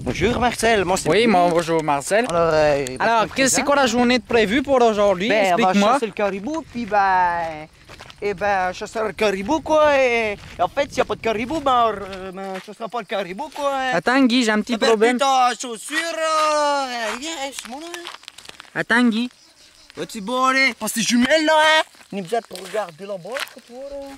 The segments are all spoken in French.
Bonjour Marcel, moi c'est Oui, bonjour Marcel. Alors, c'est quoi la journée de prévue pour aujourd'hui? Explique-moi. On va chasser le caribou, puis chasser le caribou quoi. Et en fait, s'il n'y a pas de caribou, on chassera pas le caribou quoi. Attends Guy, j'ai un petit problème. Ta chaussure, c'est mon nom. Attends Guy. Tu bon aller? Parce que tes jumelles là, hein? On est besoin de regarder là-bas,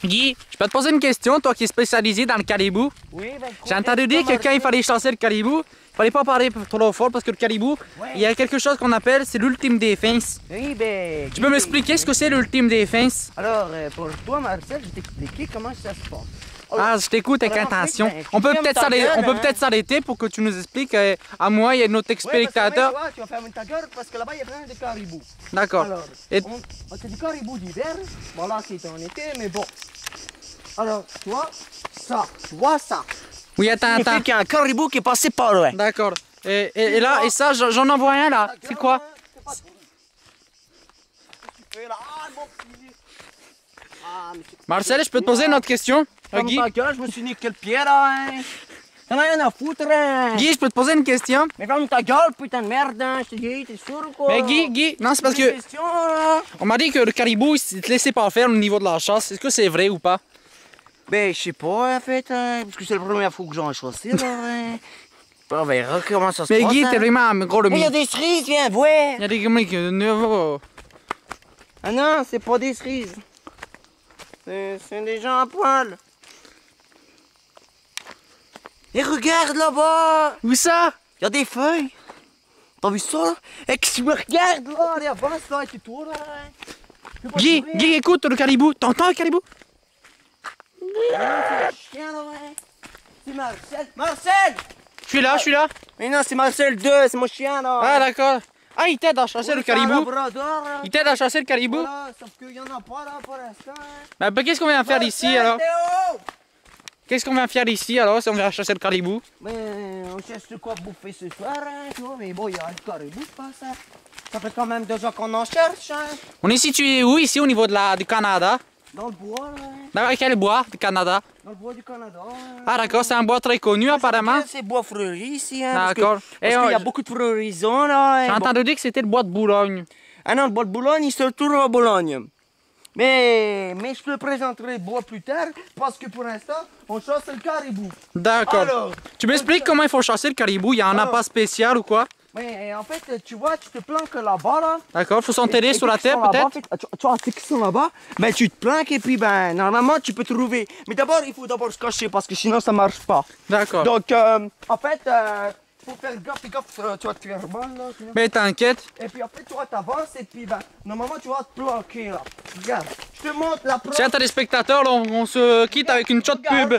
Guy, je peux te poser une question, toi qui es spécialisé dans le caribou. Oui, j'ai entendu dire que quand il fallait chasser le caribou, il fallait pas parler trop fort parce que le caribou, il y a quelque chose qu'on appelle, c'est l'ultime défense. Oui, tu peux m'expliquer ce que c'est l'ultime défense? Alors, pour toi Marcel, je vais t'expliquer comment ça se passe. Alors, je t'écoute avec attention. On peut peut-être s'arrêter pour que tu nous expliques à moi et notre spectateur. Ouais, tu vas fermer ta gueule parce que là-bas il y a plein de caribous. D'accord. Alors, c'est du caribou d'hiver. Bon là c'est en été, mais bon. Alors, tu vois ça. Oui, attends. Il y a un caribou qui est passé par loin. D'accord. Et là, et ça, j'en en vois un là. C'est quoi? Marcel, je peux te poser une autre question? Guy? Je me suis niqué quel pied là, hein. T'en as rien à foutre, hein. Guy, je peux te poser une question? Mais ferme ta gueule, putain de merde, hein. Je te dis, t'es sûr ou quoi? Mais Guy, non, c'est parce que... On m'a dit que le caribou, il te laissait pas faire au niveau de la chasse. Est-ce que c'est vrai ou pas? Ben, je sais pas, en fait, hein, parce que c'est la première fois que j'en chasse, là, hein. On verra comment ça se passe. Mais Guy, t'es vraiment un gros le il y a des cerises, viens, voir. Il y a des mecs nouveaux. Ah non, c'est pas des cerises. C'est des gens à poil. Et regarde là-bas. Où ça? Il y a des feuilles. T'as vu ça, là? Et que tu me regardes, là, allez, avance, là, et toi, là. Guy, écoute le caribou. T'entends le caribou? C'est un chien, là, ouais. C'est Marcel. Marcel! Je suis là. Mais non, c'est Marcel 2, c'est mon chien, là. Ah, d'accord. Ah, il t'aide à chasser le caribou. Il t'aide à chasser le caribou. Voilà, sauf qu'il y en a pas, là, pour l'instant. Ben, qu'est-ce qu'on vient faire ici, alors? Qu'est-ce qu'on vient faire ici, alors, si on vient chasser le caribou? Ben, on cherche de quoi bouffer ce soir, hein, tu vois. Mais bon, il y a le caribou, pas ça. Ça fait quand même 2 ans qu'on en cherche, hein. On est situé où, ici, au niveau du Canada? Dans le bois, là. Dans quel bois du Canada? Dans le bois du Canada. Ah d'accord, c'est un bois très connu apparemment. C'est bois fleuri ici, hein. D'accord. Parce qu'il y a beaucoup de fleurisons, là. J'ai entendu dire que c'était le bois de Boulogne. Ah non, le bois de Boulogne, il se retrouve à Boulogne. Mais je te présenterai le bois plus tard, parce que pour l'instant, on chasse le caribou. D'accord. Tu m'expliques comment il faut chasser le caribou? Il y en a pas spécial ou quoi? Mais en fait, tu vois, tu te planques là-bas, là. D'accord, il faut s'enterrer sur la terre peut-être? Tu vois, ceux qui sont là-bas, ben tu te planques et puis ben normalement tu peux trouver. Mais d'abord, il faut d'abord se cacher parce que sinon ça marche pas. D'accord. Donc, en fait, faut faire gaffe, tu vas te faire mal là. Mais t'inquiète. Et puis après, tu vas t'avancer et puis ben normalement tu vas te planquer là. Regarde, je te montre la preuve. Tiens, t'as des spectateurs, là, on se quitte avec une shot pub.